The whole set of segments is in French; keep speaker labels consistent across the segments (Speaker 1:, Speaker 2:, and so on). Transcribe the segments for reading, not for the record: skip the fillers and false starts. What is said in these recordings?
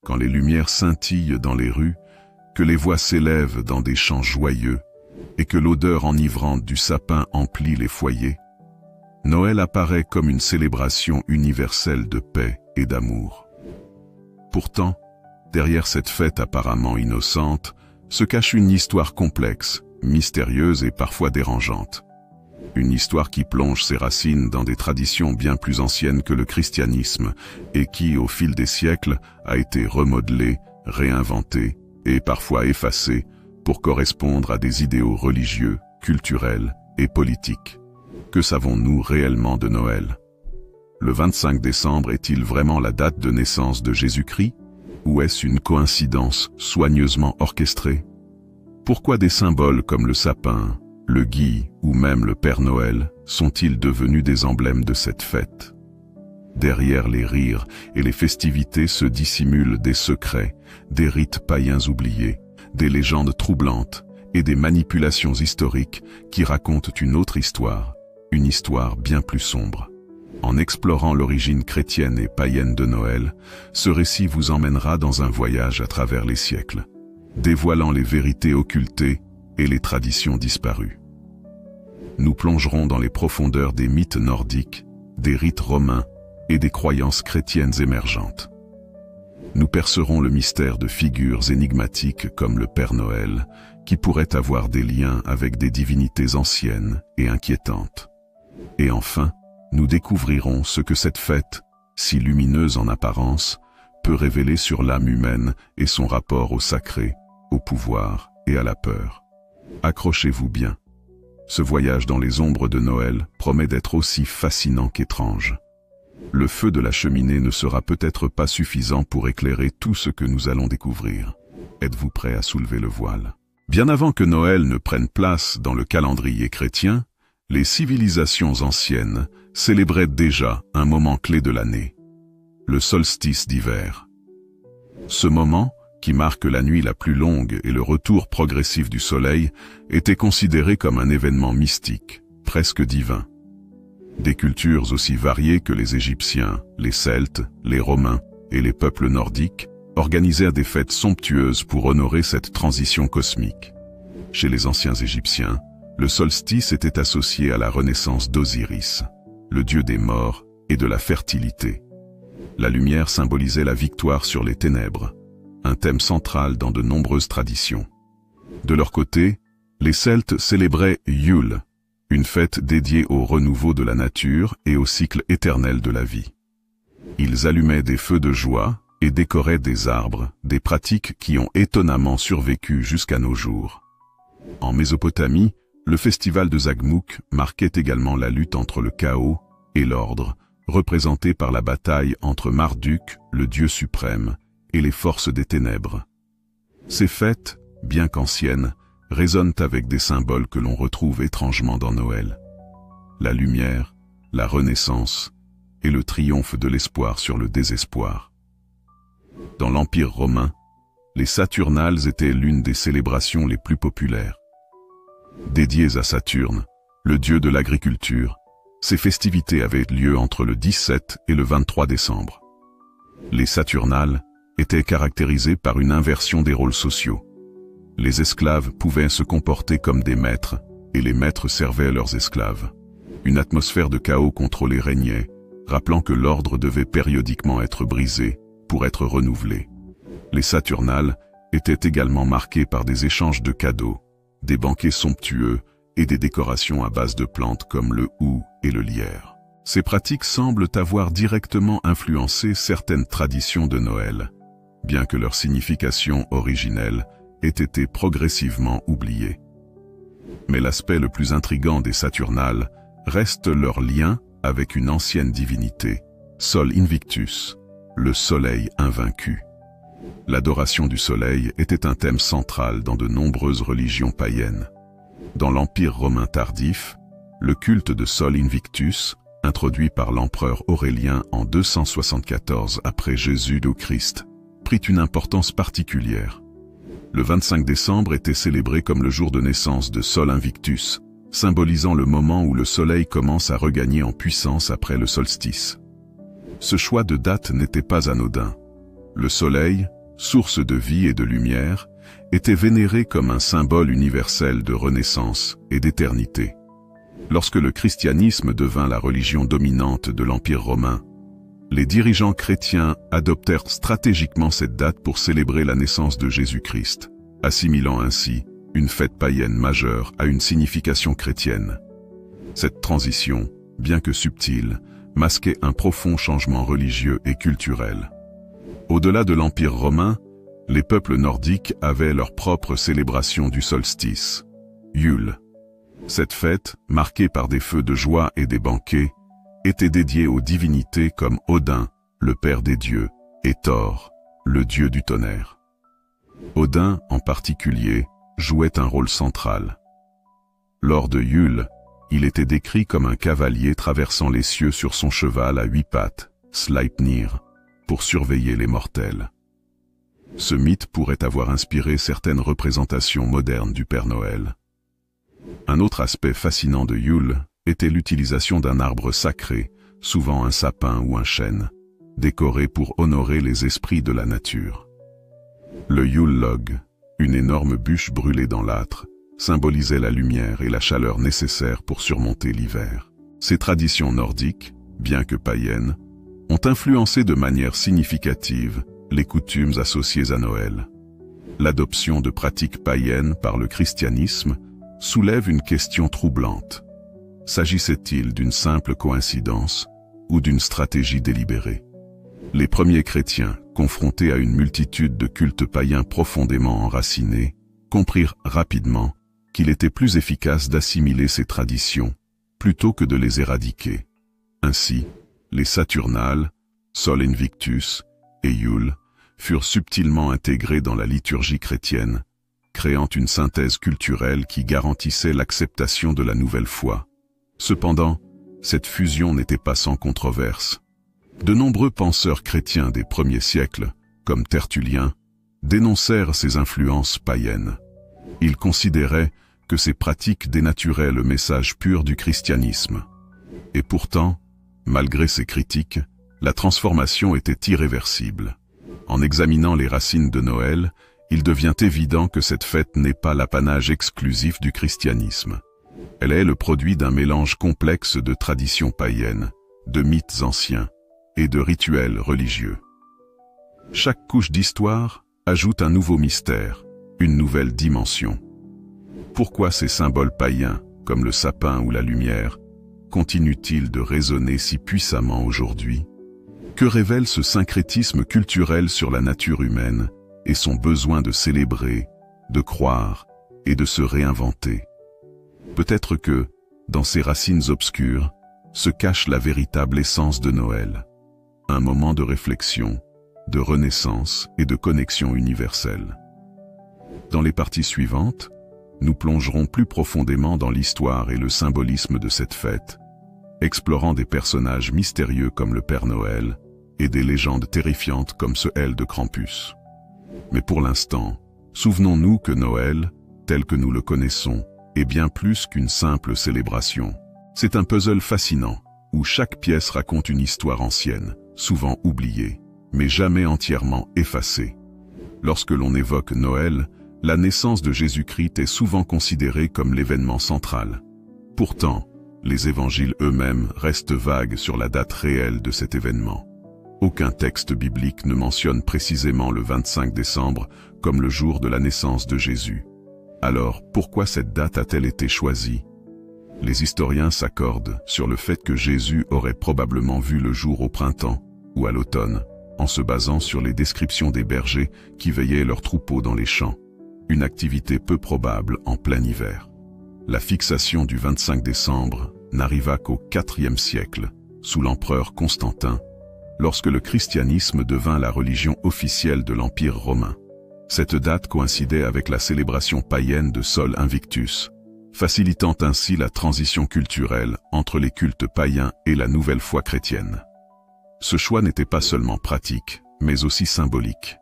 Speaker 1: quand les lumières scintillent dans les rues, que les voix s'élèvent dans des chants joyeux, et que l'odeur enivrante du sapin emplit les foyers, Noël apparaît comme une célébration universelle de paix et d'amour. Pourtant, derrière cette fête apparemment innocente, se cache une histoire complexe, mystérieuse et parfois dérangeante. Une histoire qui plonge ses racines dans des traditions bien plus anciennes que le christianisme et qui, au fil des siècles, a été remodelée, réinventée et parfois effacée pour correspondre à des idéaux religieux, culturels et politiques. Que savons-nous réellement de Noël? Le 25 décembre est-il vraiment la date de naissance de Jésus-Christ? Ou est-ce une coïncidence soigneusement orchestrée? Pourquoi des symboles comme le sapin, le gui ou même le Père Noël sont-ils devenus des emblèmes de cette fête? Derrière les rires et les festivités se dissimulent des secrets, des rites païens oubliés, des légendes troublantes et des manipulations historiques qui racontent une autre histoire, une histoire bien plus sombre. En explorant l'origine chrétienne et païenne de Noël, ce récit vous emmènera dans un voyage à travers les siècles, dévoilant les vérités occultées et les traditions disparues. Nous plongerons dans les profondeurs des mythes nordiques, des rites romains et des croyances chrétiennes émergentes. Nous percerons le mystère de figures énigmatiques comme le Père Noël, qui pourraient avoir des liens avec des divinités anciennes et inquiétantes. Et enfin, nous découvrirons ce que cette fête, si lumineuse en apparence, peut révéler sur l'âme humaine et son rapport au sacré, au pouvoir et à la peur. Accrochez-vous bien. Ce voyage dans les ombres de Noël promet d'être aussi fascinant qu'étrange. Le feu de la cheminée ne sera peut-être pas suffisant pour éclairer tout ce que nous allons découvrir. Êtes-vous prêt à soulever le voile? Bien avant que Noël ne prenne place dans le calendrier chrétien, les civilisations anciennes célébraient déjà un moment clé de l'année, le solstice d'hiver. Ce moment, qui marque la nuit la plus longue et le retour progressif du soleil, était considéré comme un événement mystique, presque divin. Des cultures aussi variées que les Égyptiens, les Celtes, les Romains et les peuples nordiques organisèrent des fêtes somptueuses pour honorer cette transition cosmique. Chez les anciens Égyptiens, le solstice était associé à la renaissance d'Osiris, le dieu des morts et de la fertilité. La lumière symbolisait la victoire sur les ténèbres, un thème central dans de nombreuses traditions. De leur côté, les Celtes célébraient Yule, une fête dédiée au renouveau de la nature et au cycle éternel de la vie. Ils allumaient des feux de joie et décoraient des arbres, des pratiques qui ont étonnamment survécu jusqu'à nos jours. En Mésopotamie, le festival de Zagmouk marquait également la lutte entre le chaos et l'ordre, représenté par la bataille entre Marduk, le dieu suprême, et les forces des ténèbres. Ces fêtes, bien qu'anciennes, résonnent avec des symboles que l'on retrouve étrangement dans Noël. La lumière, la renaissance et le triomphe de l'espoir sur le désespoir. Dans l'Empire romain, les Saturnales étaient l'une des célébrations les plus populaires. Dédiées à Saturne, le dieu de l'agriculture, ces festivités avaient lieu entre le 17 et le 23 décembre. Les Saturnales étaient caractérisées par une inversion des rôles sociaux. Les esclaves pouvaient se comporter comme des maîtres, et les maîtres servaient leurs esclaves. Une atmosphère de chaos contrôlée régnait, rappelant que l'ordre devait périodiquement être brisé pour être renouvelé. Les Saturnales étaient également marquées par des échanges de cadeaux, des banquets somptueux et des décorations à base de plantes comme le hou et le lierre. Ces pratiques semblent avoir directement influencé certaines traditions de Noël, bien que leur signification originelle ait été progressivement oubliée. Mais l'aspect le plus intrigant des Saturnales reste leur lien avec une ancienne divinité, Sol Invictus, le soleil invaincu. L'adoration du soleil était un thème central dans de nombreuses religions païennes. Dans l'Empire romain tardif, le culte de Sol Invictus, introduit par l'empereur Aurélien en 274 après Jésus-Christ, prit une importance particulière. Le 25 décembre était célébré comme le jour de naissance de Sol Invictus, symbolisant le moment où le soleil commence à regagner en puissance après le solstice. Ce choix de date n'était pas anodin. Le soleil, source de vie et de lumière, était vénéré comme un symbole universel de renaissance et d'éternité. Lorsque le christianisme devint la religion dominante de l'Empire romain, les dirigeants chrétiens adoptèrent stratégiquement cette date pour célébrer la naissance de Jésus-Christ, assimilant ainsi une fête païenne majeure à une signification chrétienne. Cette transition, bien que subtile, masquait un profond changement religieux et culturel. Au-delà de l'Empire romain, les peuples nordiques avaient leur propre célébration du solstice, Yule. Cette fête, marquée par des feux de joie et des banquets, était dédiée aux divinités comme Odin, le père des dieux, et Thor, le dieu du tonnerre. Odin, en particulier, jouait un rôle central. Lors de Yule, il était décrit comme un cavalier traversant les cieux sur son cheval à 8 pattes, Sleipnir, pour surveiller les mortels. Ce mythe pourrait avoir inspiré certaines représentations modernes du Père Noël. Un autre aspect fascinant de Yule était l'utilisation d'un arbre sacré, souvent un sapin ou un chêne, décoré pour honorer les esprits de la nature. Le Yule log, une énorme bûche brûlée dans l'âtre, symbolisait la lumière et la chaleur nécessaires pour surmonter l'hiver. Ces traditions nordiques, bien que païennes, ont influencé de manière significative les coutumes associées à Noël. L'adoption de pratiques païennes par le christianisme soulève une question troublante. S'agissait-il d'une simple coïncidence ou d'une stratégie délibérée? Les premiers chrétiens, confrontés à une multitude de cultes païens profondément enracinés, comprirent rapidement qu'il était plus efficace d'assimiler ces traditions plutôt que de les éradiquer. Ainsi, les Saturnales, Sol Invictus et Yule furent subtilement intégrés dans la liturgie chrétienne, créant une synthèse culturelle qui garantissait l'acceptation de la nouvelle foi. Cependant, cette fusion n'était pas sans controverse. De nombreux penseurs chrétiens des premiers siècles, comme Tertullien, dénoncèrent ces influences païennes. Ils considéraient que ces pratiques dénaturaient le message pur du christianisme. Et pourtant, malgré ces critiques, la transformation était irréversible. En examinant les racines de Noël, il devient évident que cette fête n'est pas l'apanage exclusif du christianisme. Elle est le produit d'un mélange complexe de traditions païennes, de mythes anciens et de rituels religieux. Chaque couche d'histoire ajoute un nouveau mystère, une nouvelle dimension. Pourquoi ces symboles païens, comme le sapin ou la lumière, continuent-ils de résonner si puissamment aujourd'hui? Que révèle ce syncrétisme culturel sur la nature humaine et son besoin de célébrer, de croire et de se réinventer? Peut-être que, dans ces racines obscures, se cache la véritable essence de Noël. Un moment de réflexion, de renaissance et de connexion universelle. Dans les parties suivantes, nous plongerons plus profondément dans l'histoire et le symbolisme de cette fête, explorant des personnages mystérieux comme le Père Noël et des légendes terrifiantes comme ce L de Krampus. Mais pour l'instant, souvenons-nous que Noël, tel que nous le connaissons, est bien plus qu'une simple célébration. C'est un puzzle fascinant, où chaque pièce raconte une histoire ancienne, souvent oubliée, mais jamais entièrement effacée. Lorsque l'on évoque Noël, la naissance de Jésus-Christ est souvent considérée comme l'événement central. Pourtant, les évangiles eux-mêmes restent vagues sur la date réelle de cet événement. Aucun texte biblique ne mentionne précisément le 25 décembre comme le jour de la naissance de Jésus. Alors, pourquoi cette date a-t-elle été choisie? Les historiens s'accordent sur le fait que Jésus aurait probablement vu le jour au printemps ou à l'automne, en se basant sur les descriptions des bergers qui veillaient leurs troupeaux dans les champs, une activité peu probable en plein hiver. La fixation du 25 décembre n'arriva qu'au IVe siècle, sous l'empereur Constantin, lorsque le christianisme devint la religion officielle de l'Empire romain. Cette date coïncidait avec la célébration païenne de Sol Invictus, facilitant ainsi la transition culturelle entre les cultes païens et la nouvelle foi chrétienne. Ce choix n'était pas seulement pratique, mais aussi symbolique.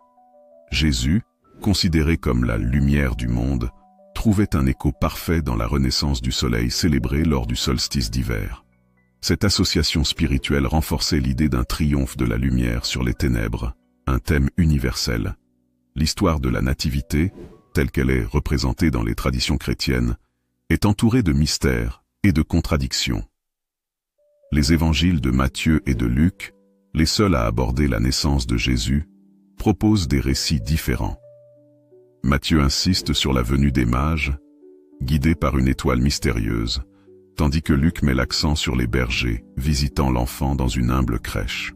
Speaker 1: Jésus, considéré comme la lumière du monde, trouvait un écho parfait dans la renaissance du soleil célébrée lors du solstice d'hiver. Cette association spirituelle renforçait l'idée d'un triomphe de la lumière sur les ténèbres, un thème universel, L'histoire de la Nativité, telle qu'elle est représentée dans les traditions chrétiennes, est entourée de mystères et de contradictions. Les évangiles de Matthieu et de Luc, les seuls à aborder la naissance de Jésus, proposent des récits différents. Matthieu insiste sur la venue des mages, guidés par une étoile mystérieuse, tandis que Luc met l'accent sur les bergers visitant l'enfant dans une humble crèche.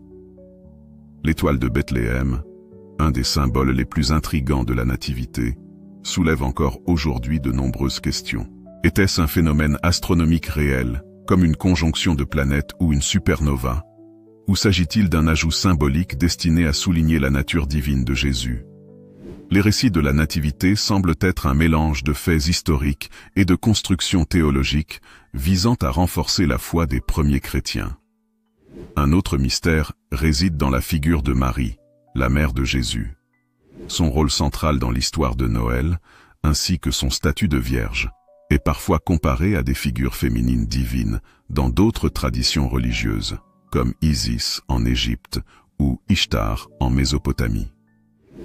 Speaker 1: L'étoile de Bethléem, un des symboles les plus intrigants de la Nativité, soulève encore aujourd'hui de nombreuses questions. Était-ce un phénomène astronomique réel, comme une conjonction de planètes ou une supernova? Ou s'agit-il d'un ajout symbolique destiné à souligner la nature divine de Jésus? Les récits de la Nativité semblent être un mélange de faits historiques et de constructions théologiques visant à renforcer la foi des premiers chrétiens. Un autre mystère réside dans la figure de Marie, la mère de Jésus. Son rôle central dans l'histoire de Noël, ainsi que son statut de vierge, est parfois comparé à des figures féminines divines dans d'autres traditions religieuses, comme Isis en Égypte ou Ishtar en Mésopotamie.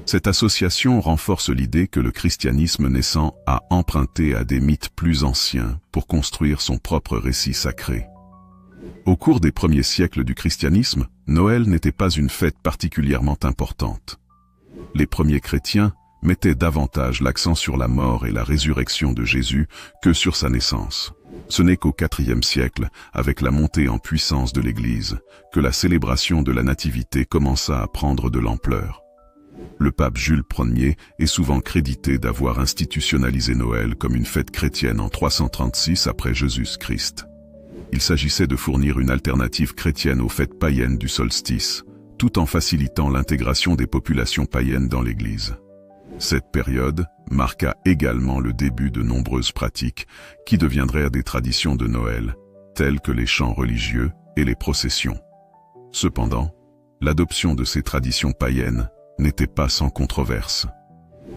Speaker 1: Cette association renforce l'idée que le christianisme naissant a emprunté à des mythes plus anciens pour construire son propre récit sacré. Au cours des premiers siècles du christianisme, Noël n'était pas une fête particulièrement importante. Les premiers chrétiens mettaient davantage l'accent sur la mort et la résurrection de Jésus que sur sa naissance. Ce n'est qu'au IVe siècle, avec la montée en puissance de l'Église, que la célébration de la Nativité commença à prendre de l'ampleur. Le pape Jules Ier est souvent crédité d'avoir institutionnalisé Noël comme une fête chrétienne en 336 après Jésus-Christ. Il s'agissait de fournir une alternative chrétienne aux fêtes païennes du solstice, tout en facilitant l'intégration des populations païennes dans l'Église. Cette période marqua également le début de nombreuses pratiques qui deviendraient des traditions de Noël, telles que les chants religieux et les processions. Cependant, l'adoption de ces traditions païennes n'était pas sans controverse.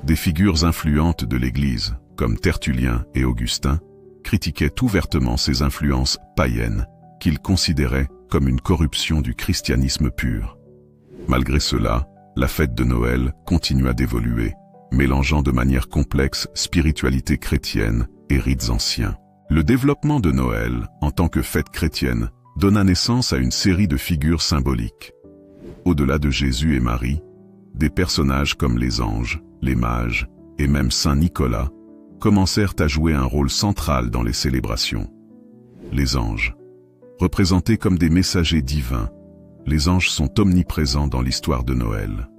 Speaker 1: Des figures influentes de l'Église, comme Tertullien et Augustin, critiquaient ouvertement ces influences païennes, qu'ils considéraient comme une corruption du christianisme pur. Malgré cela, la fête de Noël continua d'évoluer, mélangeant de manière complexe spiritualité chrétienne et rites anciens. Le développement de Noël, en tant que fête chrétienne, donna naissance à une série de figures symboliques. Au-delà de Jésus et Marie, des personnages comme les anges, les mages et même Saint Nicolas commencèrent à jouer un rôle central dans les célébrations. Les anges. Représentés comme des messagers divins, les anges sont omniprésents dans l'histoire de Noël.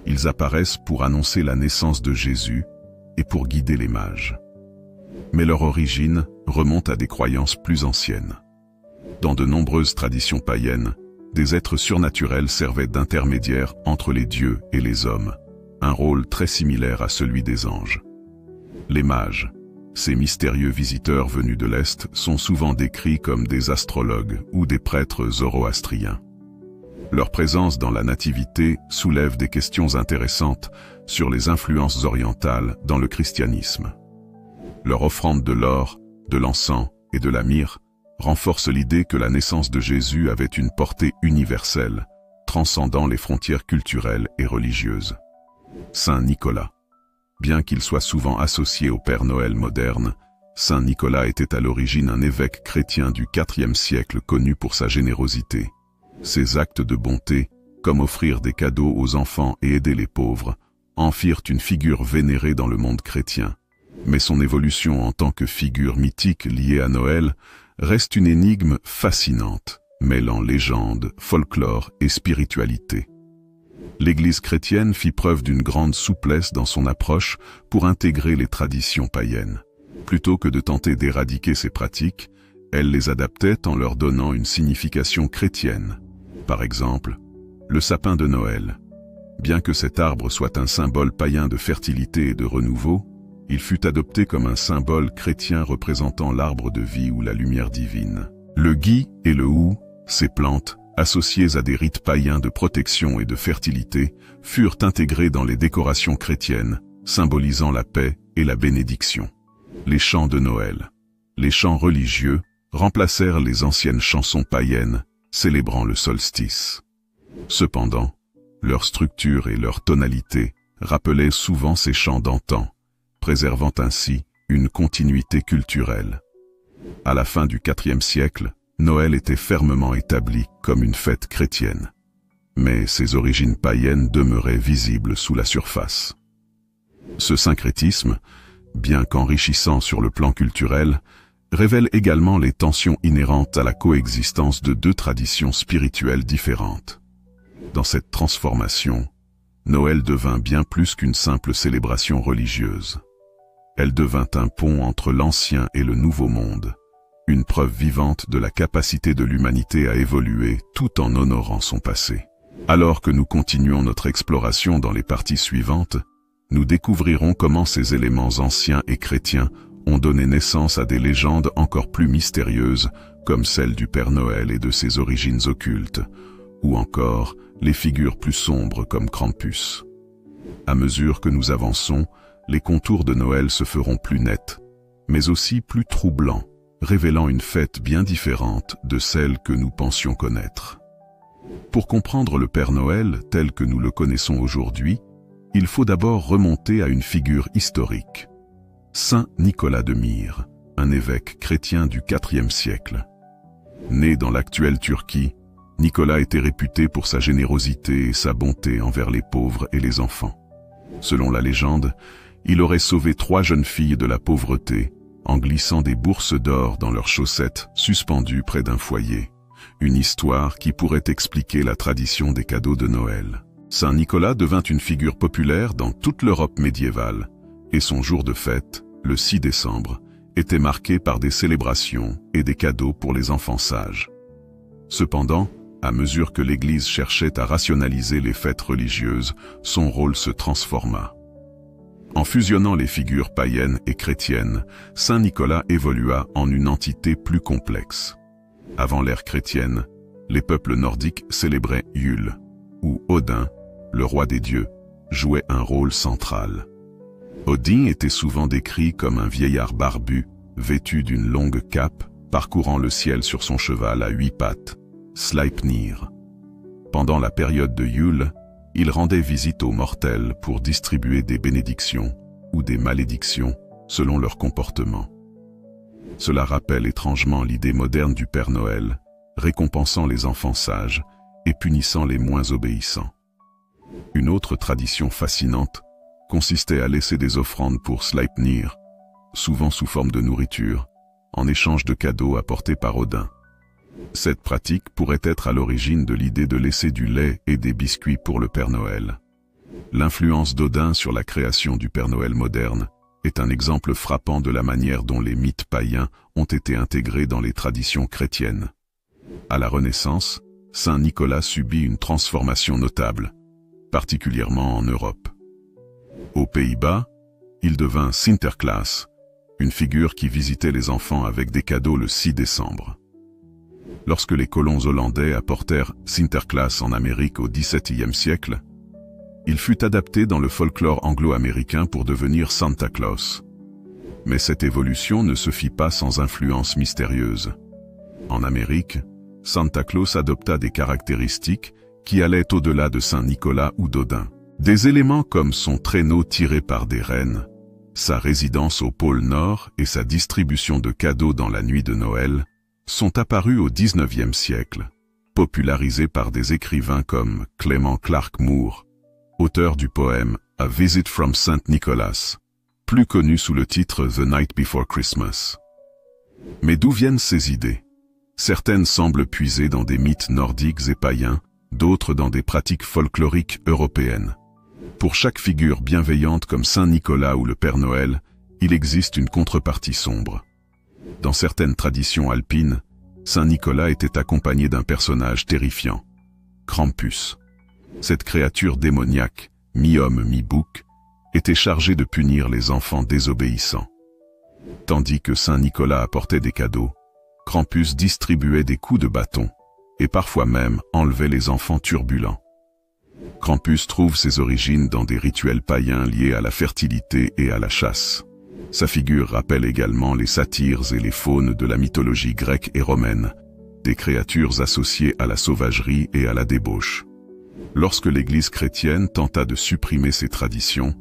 Speaker 1: Ils apparaissent pour annoncer la naissance de Jésus et pour guider les mages. Mais leur origine remonte à des croyances plus anciennes. Dans de nombreuses traditions païennes, des êtres surnaturels servaient d'intermédiaires entre les dieux et les hommes, un rôle très similaire à celui des anges. Les mages, ces mystérieux visiteurs venus de l'Est, sont souvent décrits comme des astrologues ou des prêtres zoroastriens. Leur présence dans la Nativité soulève des questions intéressantes sur les influences orientales dans le christianisme. Leur offrande de l'or, de l'encens et de la myrrhe renforce l'idée que la naissance de Jésus avait une portée universelle, transcendant les frontières culturelles et religieuses. Saint Nicolas. Bien qu'il soit souvent associé au Père Noël moderne, Saint Nicolas était à l'origine un évêque chrétien du IVe siècle connu pour sa générosité. Ses actes de bonté, comme offrir des cadeaux aux enfants et aider les pauvres, en firent une figure vénérée dans le monde chrétien. Mais son évolution en tant que figure mythique liée à Noël reste une énigme fascinante, mêlant légende, folklore et spiritualité. L'Église chrétienne fit preuve d'une grande souplesse dans son approche pour intégrer les traditions païennes. Plutôt que de tenter d'éradiquer ces pratiques, elle les adaptait en leur donnant une signification chrétienne. Par exemple, le sapin de Noël. Bien que cet arbre soit un symbole païen de fertilité et de renouveau, il fut adopté comme un symbole chrétien représentant l'arbre de vie ou la lumière divine. Le gui et le hou, ces plantes, associées à des rites païens de protection et de fertilité, furent intégrées dans les décorations chrétiennes, symbolisant la paix et la bénédiction. Les chants de Noël. Les chants religieux remplacèrent les anciennes chansons païennes, célébrant le solstice. Cependant, leur structure et leur tonalité rappelait souvent ces chants d'antan, préservant ainsi une continuité culturelle. À la fin du IVe siècle, Noël était fermement établi comme une fête chrétienne. Mais ses origines païennes demeuraient visibles sous la surface. Ce syncrétisme, bien qu'enrichissant sur le plan culturel, révèle également les tensions inhérentes à la coexistence de deux traditions spirituelles différentes. Dans cette transformation, Noël devint bien plus qu'une simple célébration religieuse. Elle devint un pont entre l'ancien et le nouveau monde, une preuve vivante de la capacité de l'humanité à évoluer tout en honorant son passé. Alors que nous continuons notre exploration dans les parties suivantes, nous découvrirons comment ces éléments anciens et chrétiens ont donné naissance à des légendes encore plus mystérieuses, comme celle du Père Noël et de ses origines occultes, ou encore les figures plus sombres comme Krampus. À mesure que nous avançons, les contours de Noël se feront plus nets, mais aussi plus troublants, révélant une fête bien différente de celle que nous pensions connaître. Pour comprendre le Père Noël tel que nous le connaissons aujourd'hui, il faut d'abord remonter à une figure historique. Saint Nicolas de Myre, un évêque chrétien du IVe siècle. Né dans l'actuelle Turquie, Nicolas était réputé pour sa générosité et sa bonté envers les pauvres et les enfants. Selon la légende, il aurait sauvé 3 jeunes filles de la pauvreté en glissant des bourses d'or dans leurs chaussettes suspendues près d'un foyer. Une histoire qui pourrait expliquer la tradition des cadeaux de Noël. Saint Nicolas devint une figure populaire dans toute l'Europe médiévale, et son jour de fête, le 6 décembre, était marqué par des célébrations et des cadeaux pour les enfants sages. Cependant, à mesure que l'Église cherchait à rationaliser les fêtes religieuses, son rôle se transforma. En fusionnant les figures païennes et chrétiennes, Saint Nicolas évolua en une entité plus complexe. Avant l'ère chrétienne, les peuples nordiques célébraient Yule, où Odin, le roi des dieux, jouait un rôle central. Odin était souvent décrit comme un vieillard barbu, vêtu d'une longue cape, parcourant le ciel sur son cheval à 8 pattes, Sleipnir. Pendant la période de Yule, il rendait visite aux mortels pour distribuer des bénédictions ou des malédictions selon leur comportement. Cela rappelle étrangement l'idée moderne du Père Noël, récompensant les enfants sages et punissant les moins obéissants. Une autre tradition fascinante consistait à laisser des offrandes pour Sleipnir, souvent sous forme de nourriture, en échange de cadeaux apportés par Odin. Cette pratique pourrait être à l'origine de l'idée de laisser du lait et des biscuits pour le Père Noël. L'influence d'Odin sur la création du Père Noël moderne est un exemple frappant de la manière dont les mythes païens ont été intégrés dans les traditions chrétiennes. À la Renaissance, Saint Nicolas subit une transformation notable, particulièrement en Europe. Aux Pays-Bas, il devint Sinterklaas, une figure qui visitait les enfants avec des cadeaux le 6 décembre. Lorsque les colons hollandais apportèrent Sinterklaas en Amérique au XVIIe siècle, il fut adapté dans le folklore anglo-américain pour devenir Santa Claus. Mais cette évolution ne se fit pas sans influence mystérieuse. En Amérique, Santa Claus adopta des caractéristiques qui allaient au-delà de Saint Nicolas ou d'Odin. Des éléments comme son traîneau tiré par des rennes, sa résidence au pôle Nord et sa distribution de cadeaux dans la nuit de Noël sont apparus au XIXe siècle, popularisés par des écrivains comme Clement Clarke Moore, auteur du poème A Visit from St. Nicholas, plus connu sous le titre The Night Before Christmas. Mais d'où viennent ces idées? Certaines semblent puiser dans des mythes nordiques et païens, d'autres dans des pratiques folkloriques européennes. Pour chaque figure bienveillante comme Saint Nicolas ou le Père Noël, il existe une contrepartie sombre. Dans certaines traditions alpines, Saint Nicolas était accompagné d'un personnage terrifiant, Krampus. Cette créature démoniaque, mi-homme, mi-bouc, était chargée de punir les enfants désobéissants. Tandis que Saint Nicolas apportait des cadeaux, Krampus distribuait des coups de bâton, et parfois même enlevait les enfants turbulents. Krampus trouve ses origines dans des rituels païens liés à la fertilité et à la chasse. Sa figure rappelle également les satyres et les faunes de la mythologie grecque et romaine, des créatures associées à la sauvagerie et à la débauche. Lorsque l'Église chrétienne tenta de supprimer ces traditions,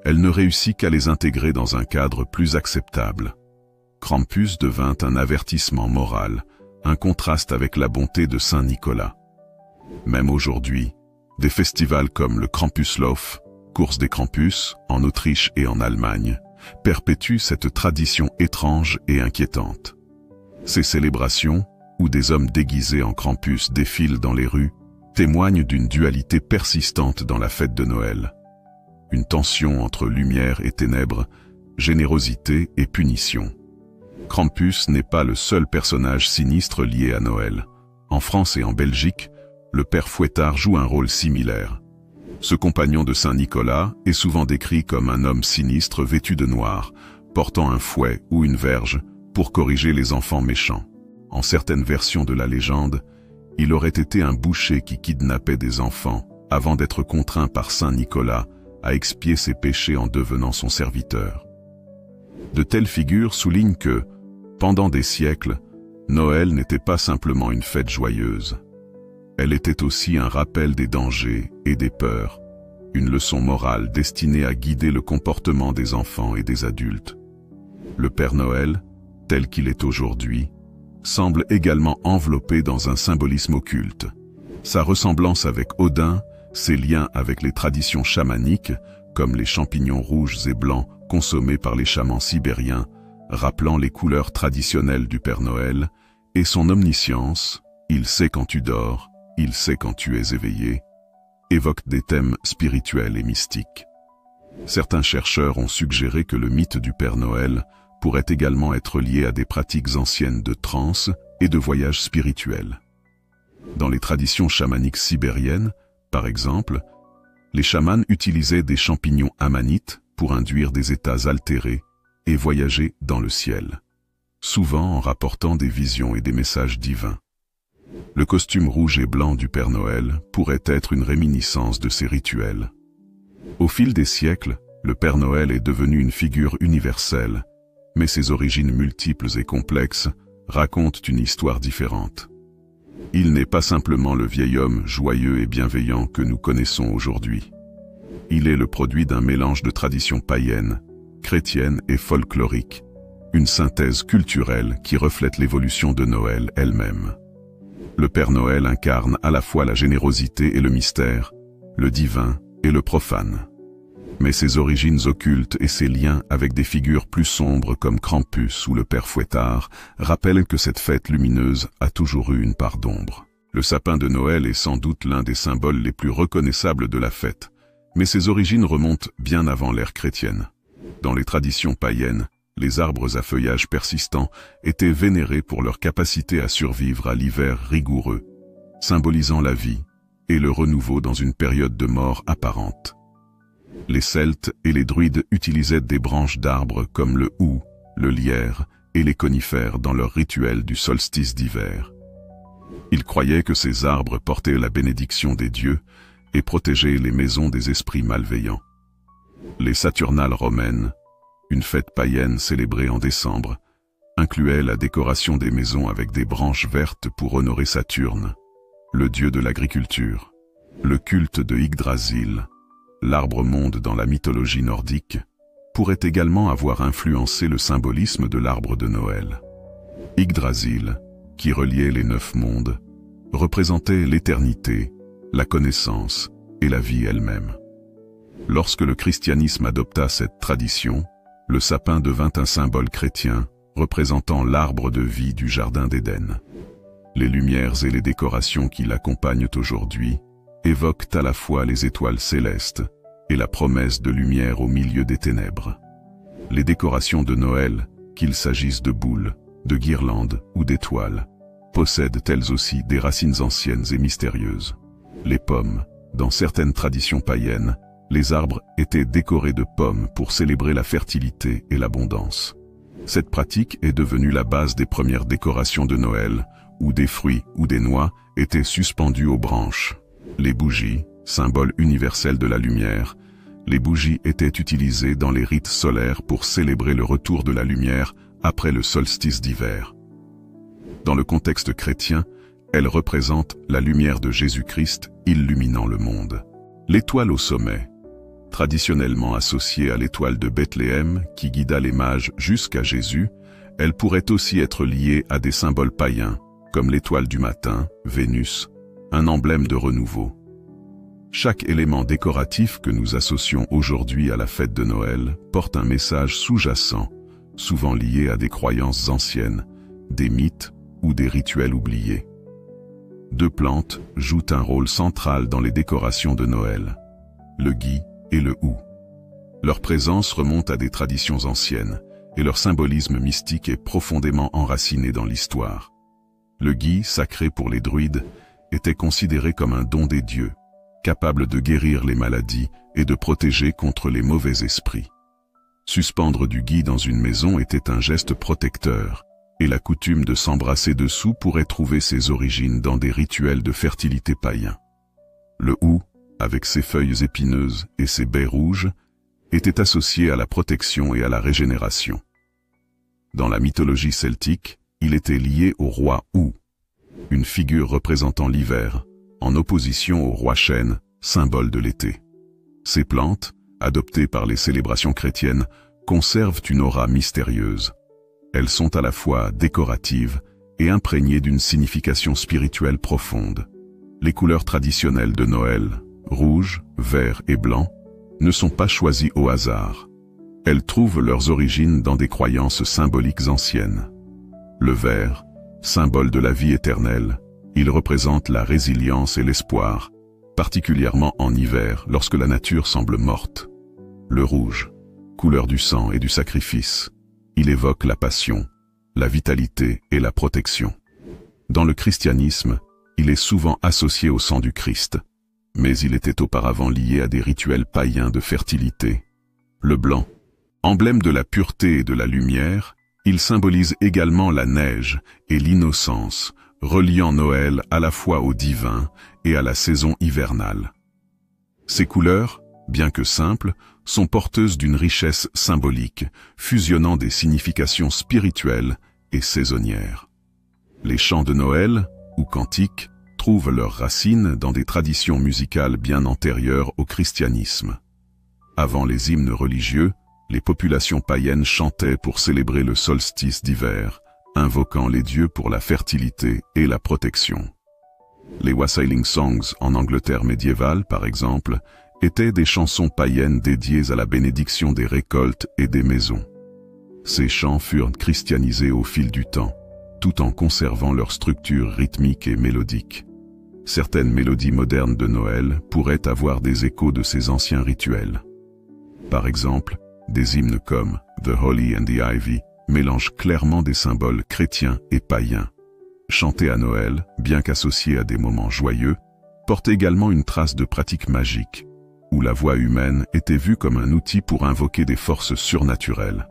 Speaker 1: elle ne réussit qu'à les intégrer dans un cadre plus acceptable. Krampus devint un avertissement moral, un contraste avec la bonté de Saint Nicolas. Même aujourd'hui, des festivals comme le Krampuslauf, course des Krampus, en Autriche et en Allemagne, perpétuent cette tradition étrange et inquiétante. Ces célébrations, où des hommes déguisés en Krampus défilent dans les rues, témoignent d'une dualité persistante dans la fête de Noël. Une tension entre lumière et ténèbres, générosité et punition. Krampus n'est pas le seul personnage sinistre lié à Noël. En France et en Belgique, le père Fouettard joue un rôle similaire. Ce compagnon de Saint Nicolas est souvent décrit comme un homme sinistre vêtu de noir, portant un fouet ou une verge pour corriger les enfants méchants. En certaines versions de la légende, il aurait été un boucher qui kidnappait des enfants avant d'être contraint par Saint Nicolas à expier ses péchés en devenant son serviteur. De telles figures soulignent que, pendant des siècles, Noël n'était pas simplement une fête joyeuse. Elle était aussi un rappel des dangers et des peurs, une leçon morale destinée à guider le comportement des enfants et des adultes. Le Père Noël, tel qu'il est aujourd'hui, semble également enveloppé dans un symbolisme occulte. Sa ressemblance avec Odin, ses liens avec les traditions chamaniques, comme les champignons rouges et blancs consommés par les chamans sibériens, rappelant les couleurs traditionnelles du Père Noël, et son omniscience, il sait quand tu dors, il sait quand tu es éveillé, évoquent des thèmes spirituels et mystiques. Certains chercheurs ont suggéré que le mythe du Père Noël pourrait également être lié à des pratiques anciennes de transe et de voyages spirituels. Dans les traditions chamaniques sibériennes, par exemple, les chamans utilisaient des champignons amanites pour induire des états altérés et voyager dans le ciel, souvent en rapportant des visions et des messages divins. Le costume rouge et blanc du Père Noël pourrait être une réminiscence de ces rituels. Au fil des siècles, le Père Noël est devenu une figure universelle, mais ses origines multiples et complexes racontent une histoire différente. Il n'est pas simplement le vieil homme joyeux et bienveillant que nous connaissons aujourd'hui. Il est le produit d'un mélange de traditions païennes, chrétiennes et folkloriques, une synthèse culturelle qui reflète l'évolution de Noël elle-même. Le Père Noël incarne à la fois la générosité et le mystère, le divin et le profane. Mais ses origines occultes et ses liens avec des figures plus sombres comme Krampus ou le Père Fouettard rappellent que cette fête lumineuse a toujours eu une part d'ombre. Le sapin de Noël est sans doute l'un des symboles les plus reconnaissables de la fête, mais ses origines remontent bien avant l'ère chrétienne. Dans les traditions païennes, les arbres à feuillage persistant étaient vénérés pour leur capacité à survivre à l'hiver rigoureux, symbolisant la vie et le renouveau dans une période de mort apparente. Les Celtes et les druides utilisaient des branches d'arbres comme le houx, le lierre et les conifères dans leur rituel du solstice d'hiver. Ils croyaient que ces arbres portaient la bénédiction des dieux et protégeaient les maisons des esprits malveillants. Les Saturnales romaines, une fête païenne célébrée en décembre, incluaient la décoration des maisons avec des branches vertes pour honorer Saturne, le dieu de l'agriculture. Le culte de Yggdrasil, l'arbre-monde dans la mythologie nordique, pourrait également avoir influencé le symbolisme de l'arbre de Noël. Yggdrasil, qui reliait les 9 mondes, représentait l'éternité, la connaissance et la vie elle-même. Lorsque le christianisme adopta cette tradition, le sapin devint un symbole chrétien représentant l'arbre de vie du jardin d'Éden. Les lumières et les décorations qui l'accompagnent aujourd'hui évoquent à la fois les étoiles célestes et la promesse de lumière au milieu des ténèbres. Les décorations de Noël, qu'il s'agisse de boules, de guirlandes ou d'étoiles, possèdent elles aussi des racines anciennes et mystérieuses. Les pommes, dans certaines traditions païennes, les arbres étaient décorés de pommes pour célébrer la fertilité et l'abondance. Cette pratique est devenue la base des premières décorations de Noël, où des fruits ou des noix étaient suspendus aux branches. Les bougies, symbole universel de la lumière, les bougies étaient utilisées dans les rites solaires pour célébrer le retour de la lumière après le solstice d'hiver. Dans le contexte chrétien, Elle représente la lumière de Jésus-Christ illuminant le monde. L'étoile au sommet, traditionnellement associée à l'étoile de Bethléem qui guida les mages jusqu'à Jésus, elle pourrait aussi être liée à des symboles païens, comme l'étoile du matin, Vénus, un emblème de renouveau. Chaque élément décoratif que nous associons aujourd'hui à la fête de Noël porte un message sous-jacent, souvent lié à des croyances anciennes, des mythes ou des rituels oubliés. Deux plantes jouent un rôle central dans les décorations de Noël, le gui et le hou. Leur présence remonte à des traditions anciennes, et leur symbolisme mystique est profondément enraciné dans l'histoire. Le gui, sacré pour les druides, était considéré comme un don des dieux, capable de guérir les maladies et de protéger contre les mauvais esprits. Suspendre du gui dans une maison était un geste protecteur, et la coutume de s'embrasser dessous pourrait trouver ses origines dans des rituels de fertilité païens. Le hou, avec ses feuilles épineuses et ses baies rouges, était associé à la protection et à la régénération. Dans la mythologie celtique, il était lié au roi Hou, une figure représentant l'hiver, en opposition au roi chêne, symbole de l'été. Ces plantes, adoptées par les célébrations chrétiennes, conservent une aura mystérieuse. Elles sont à la fois décoratives et imprégnées d'une signification spirituelle profonde. Les couleurs traditionnelles de Noël, rouge, vert et blanc, ne sont pas choisies au hasard. Elles trouvent leurs origines dans des croyances symboliques anciennes. Le vert, symbole de la vie éternelle, il représente la résilience et l'espoir, particulièrement en hiver lorsque la nature semble morte. Le rouge, couleur du sang et du sacrifice, il évoque la passion, la vitalité et la protection. Dans le christianisme, il est souvent associé au sang du Christ, mais il était auparavant lié à des rituels païens de fertilité. Le blanc, emblème de la pureté et de la lumière, il symbolise également la neige et l'innocence, reliant Noël à la fois au divin et à la saison hivernale. Ces couleurs, bien que simples, sont porteuses d'une richesse symbolique, fusionnant des significations spirituelles et saisonnières. Les chants de Noël, ou cantiques, trouvent leurs racines dans des traditions musicales bien antérieures au christianisme. Avant les hymnes religieux, les populations païennes chantaient pour célébrer le solstice d'hiver, invoquant les dieux pour la fertilité et la protection. Les Wassailing Songs en Angleterre médiévale, par exemple, étaient des chansons païennes dédiées à la bénédiction des récoltes et des maisons. Ces chants furent christianisés au fil du temps, tout en conservant leur structure rythmique et mélodique. Certaines mélodies modernes de Noël pourraient avoir des échos de ces anciens rituels. Par exemple, des hymnes comme « The Holly and the Ivy » mélangent clairement des symboles chrétiens et païens. Chanter à Noël, bien qu'associé à des moments joyeux, porte également une trace de pratique magique, où la voix humaine était vue comme un outil pour invoquer des forces surnaturelles.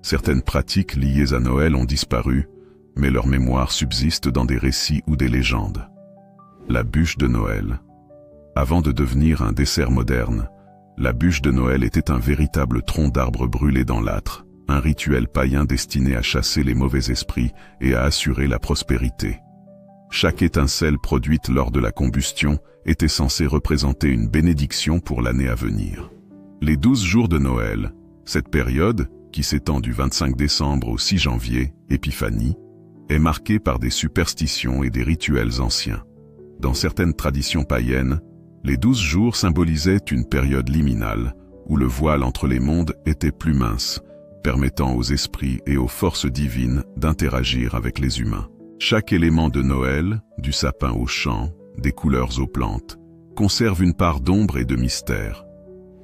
Speaker 1: Certaines pratiques liées à Noël ont disparu, mais leur mémoire subsiste dans des récits ou des légendes. La bûche de Noël. Avant de devenir un dessert moderne, la bûche de Noël était un véritable tronc d'arbre brûlé dans l'âtre, un rituel païen destiné à chasser les mauvais esprits et à assurer la prospérité. Chaque étincelle produite lors de la combustion était censée représenter une bénédiction pour l'année à venir. Les 12 jours de Noël, cette période, qui s'étend du 25 décembre au 6 janvier, Épiphanie, est marquée par des superstitions et des rituels anciens. Dans certaines traditions païennes, les 12 jours symbolisaient une période liminale, où le voile entre les mondes était plus mince, permettant aux esprits et aux forces divines d'interagir avec les humains. Chaque élément de Noël, du sapin au champ, des couleurs aux plantes, conserve une part d'ombre et de mystère.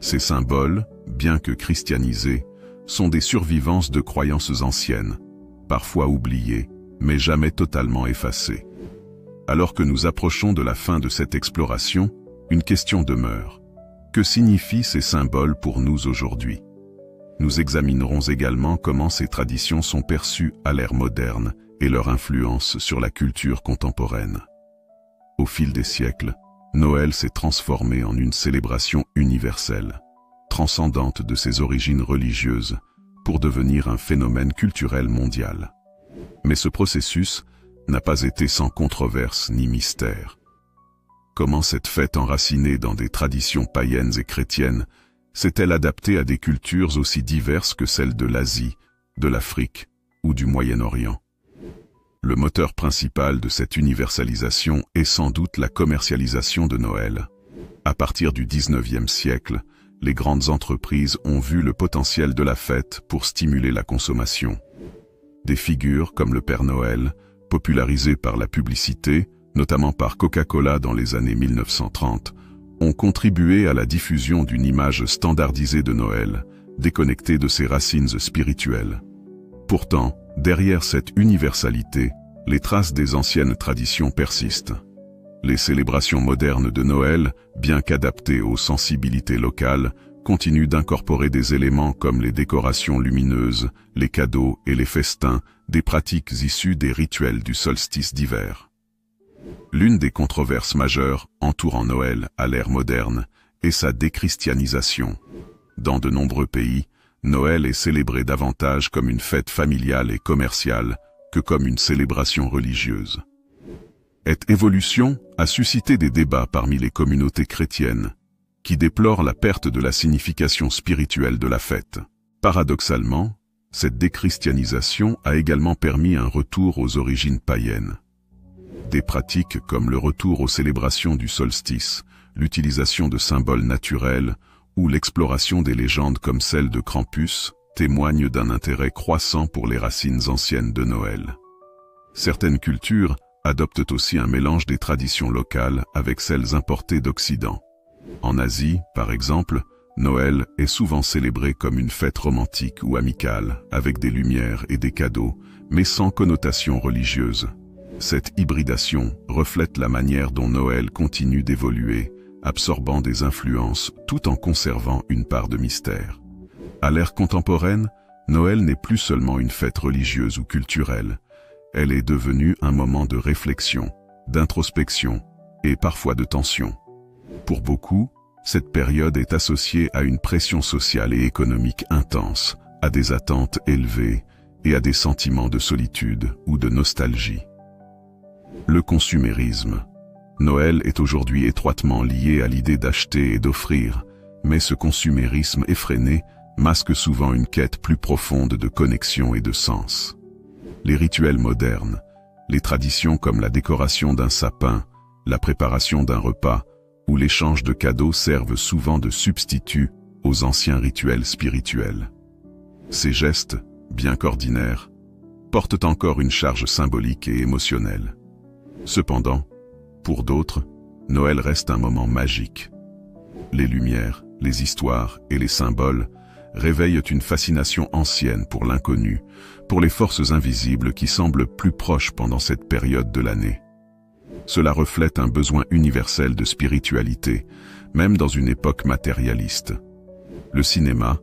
Speaker 1: Ces symboles, bien que christianisés, sont des survivances de croyances anciennes, parfois oubliées, mais jamais totalement effacées. Alors que nous approchons de la fin de cette exploration, une question demeure. Que signifient ces symboles pour nous aujourd'hui? Nous examinerons également comment ces traditions sont perçues à l'ère moderne et leur influence sur la culture contemporaine. Au fil des siècles, Noël s'est transformé en une célébration universelle, transcendante de ses origines religieuses, pour devenir un phénomène culturel mondial. Mais ce processus n'a pas été sans controverse ni mystère. Comment cette fête enracinée dans des traditions païennes et chrétiennes s'est-elle adaptée à des cultures aussi diverses que celles de l'Asie, de l'Afrique ou du Moyen-Orient? Le moteur principal de cette universalisation est sans doute la commercialisation de Noël. À partir du XIXe siècle, les grandes entreprises ont vu le potentiel de la fête pour stimuler la consommation. Des figures comme le Père Noël, popularisées par la publicité, notamment par Coca-Cola dans les années 1930, ont contribué à la diffusion d'une image standardisée de Noël, déconnectée de ses racines spirituelles. Pourtant, derrière cette universalité, les traces des anciennes traditions persistent. Les célébrations modernes de Noël, bien qu'adaptées aux sensibilités locales, continuent d'incorporer des éléments comme les décorations lumineuses, les cadeaux et les festins, des pratiques issues des rituels du solstice d'hiver. L'une des controverses majeures entourant Noël à l'ère moderne est sa déchristianisation. Dans de nombreux pays, Noël est célébré davantage comme une fête familiale et commerciale que comme une célébration religieuse. Cette évolution a suscité des débats parmi les communautés chrétiennes, qui déplorent la perte de la signification spirituelle de la fête. Paradoxalement, cette déchristianisation a également permis un retour aux origines païennes. Des pratiques comme le retour aux célébrations du solstice, l'utilisation de symboles naturels ou l'exploration des légendes comme celle de Krampus témoignent d'un intérêt croissant pour les racines anciennes de Noël. Certaines cultures adoptent aussi un mélange des traditions locales avec celles importées d'Occident. En Asie, par exemple, Noël est souvent célébré comme une fête romantique ou amicale, avec des lumières et des cadeaux, mais sans connotation religieuse. Cette hybridation reflète la manière dont Noël continue d'évoluer, absorbant des influences tout en conservant une part de mystère. À l'ère contemporaine, Noël n'est plus seulement une fête religieuse ou culturelle. Elle est devenue un moment de réflexion, d'introspection et parfois de tension. Pour beaucoup, cette période est associée à une pression sociale et économique intense, à des attentes élevées et à des sentiments de solitude ou de nostalgie. Le consumérisme. Noël est aujourd'hui étroitement lié à l'idée d'acheter et d'offrir, mais ce consumérisme effréné masque souvent une quête plus profonde de connexion et de sens. Les rituels modernes, les traditions comme la décoration d'un sapin, la préparation d'un repas ou l'échange de cadeaux servent souvent de substitut aux anciens rituels spirituels. Ces gestes, bien qu'ordinaires, portent encore une charge symbolique et émotionnelle. Cependant, pour d'autres, Noël reste un moment magique. Les lumières, les histoires et les symboles réveillent une fascination ancienne pour l'inconnu, pour les forces invisibles qui semblent plus proches pendant cette période de l'année. Cela reflète un besoin universel de spiritualité, même dans une époque matérialiste. Le cinéma,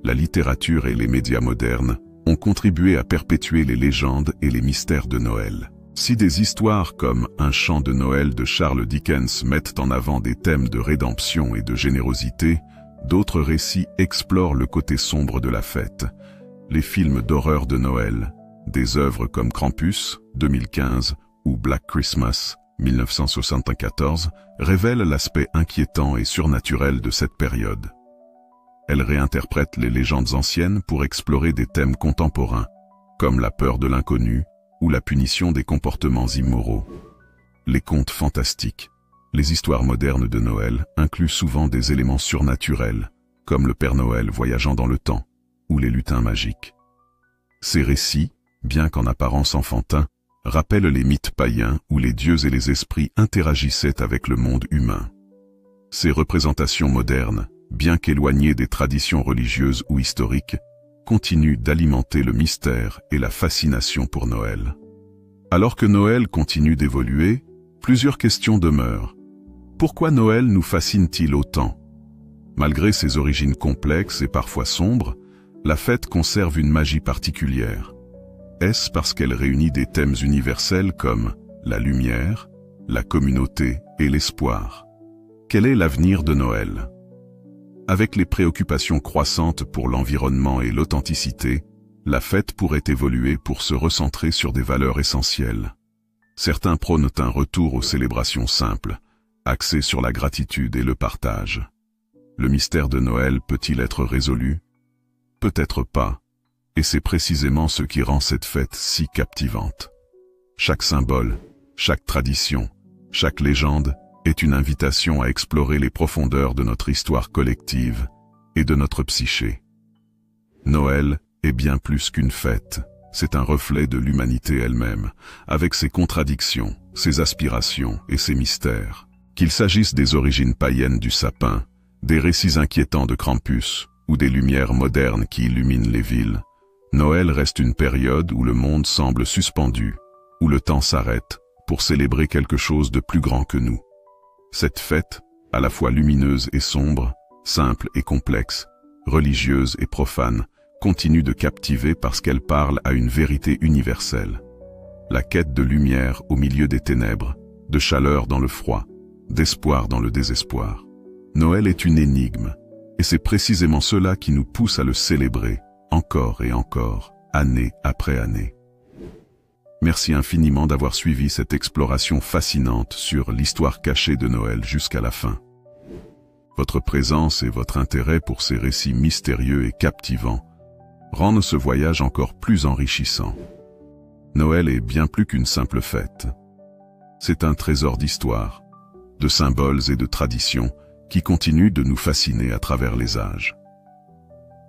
Speaker 1: la littérature et les médias modernes ont contribué à perpétuer les légendes et les mystères de Noël. Si des histoires comme Un chant de Noël de Charles Dickens mettent en avant des thèmes de rédemption et de générosité, d'autres récits explorent le côté sombre de la fête. Les films d'horreur de Noël, des œuvres comme Krampus, 2015, ou Black Christmas, 1974, révèlent l'aspect inquiétant et surnaturel de cette période. Elles réinterprètent les légendes anciennes pour explorer des thèmes contemporains, comme la peur de l'inconnu ou la punition des comportements immoraux. Les contes fantastiques. Les histoires modernes de Noël incluent souvent des éléments surnaturels, comme le Père Noël voyageant dans le temps, ou les lutins magiques. Ces récits, bien qu'en apparence enfantins, rappellent les mythes païens où les dieux et les esprits interagissaient avec le monde humain. Ces représentations modernes, bien qu'éloignées des traditions religieuses ou historiques, continuent d'alimenter le mystère et la fascination pour Noël. Alors que Noël continue d'évoluer, plusieurs questions demeurent. Pourquoi Noël nous fascine-t-il autant? Malgré ses origines complexes et parfois sombres, la fête conserve une magie particulière. Est-ce parce qu'elle réunit des thèmes universels comme la lumière, la communauté et l'espoir? Quel est l'avenir de Noël? Avec les préoccupations croissantes pour l'environnement et l'authenticité, la fête pourrait évoluer pour se recentrer sur des valeurs essentielles. Certains prônent un retour aux célébrations simples, axées sur la gratitude et le partage. Le mystère de Noël peut-il être résolu? Peut-être pas, et c'est précisément ce qui rend cette fête si captivante. Chaque symbole, chaque tradition, chaque légende est une invitation à explorer les profondeurs de notre histoire collective et de notre psyché. Noël est bien plus qu'une fête, c'est un reflet de l'humanité elle-même, avec ses contradictions, ses aspirations et ses mystères. Qu'il s'agisse des origines païennes du sapin, des récits inquiétants de Krampus ou des lumières modernes qui illuminent les villes, Noël reste une période où le monde semble suspendu, où le temps s'arrête pour célébrer quelque chose de plus grand que nous. Cette fête, à la fois lumineuse et sombre, simple et complexe, religieuse et profane, continue de captiver parce qu'elle parle à une vérité universelle. La quête de lumière au milieu des ténèbres, de chaleur dans le froid, d'espoir dans le désespoir. Noël est une énigme, et c'est précisément cela qui nous pousse à le célébrer, encore et encore, année après année. Merci infiniment d'avoir suivi cette exploration fascinante sur l'histoire cachée de Noël jusqu'à la fin. Votre présence et votre intérêt pour ces récits mystérieux et captivants rendent ce voyage encore plus enrichissant. Noël est bien plus qu'une simple fête. C'est un trésor d'histoire, de symboles et de traditions qui continuent de nous fasciner à travers les âges.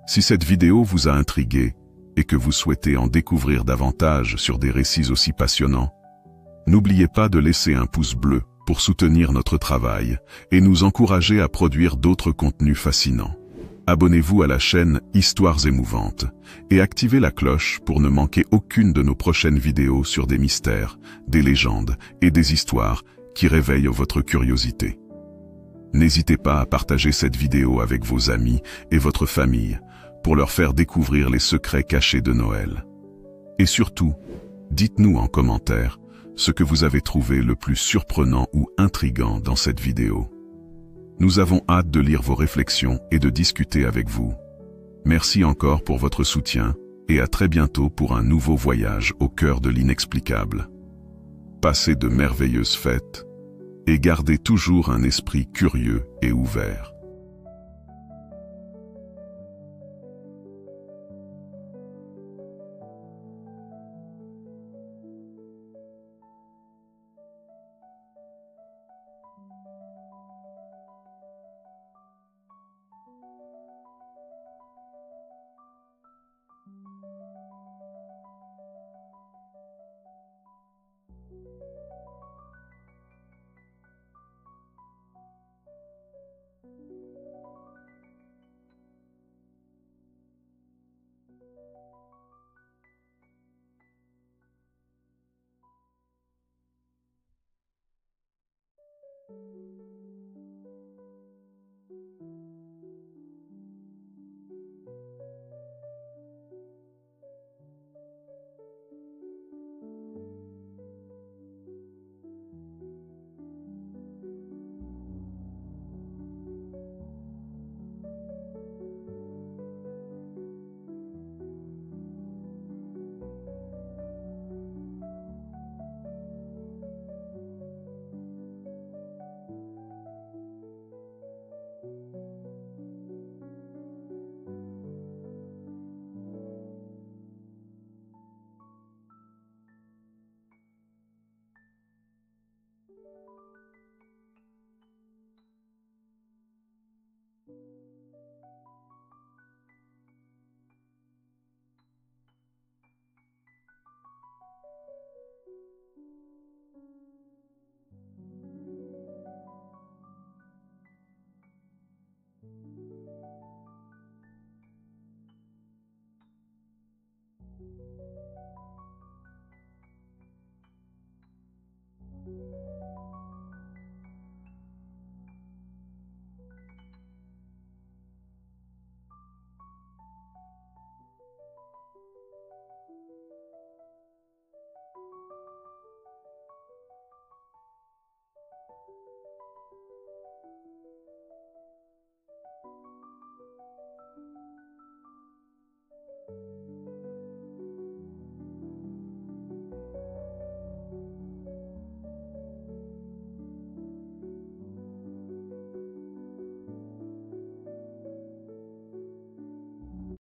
Speaker 1: Si cette vidéo vous a intrigué et que vous souhaitez en découvrir davantage sur des récits aussi passionnants, n'oubliez pas de laisser un pouce bleu pour soutenir notre travail et nous encourager à produire d'autres contenus fascinants. Abonnez-vous à la chaîne Histoires émouvantes et activez la cloche pour ne manquer aucune de nos prochaines vidéos sur des mystères, des légendes et des histoires qui réveillent votre curiosité. N'hésitez pas à partager cette vidéo avec vos amis et votre famille pour leur faire découvrir les secrets cachés de Noël. Et surtout, dites-nous en commentaire ce que vous avez trouvé le plus surprenant ou intriguant dans cette vidéo. Nous avons hâte de lire vos réflexions et de discuter avec vous. Merci encore pour votre soutien et à très bientôt pour un nouveau voyage au cœur de l'inexplicable. Passez de merveilleuses fêtes et gardez toujours un esprit curieux et ouvert.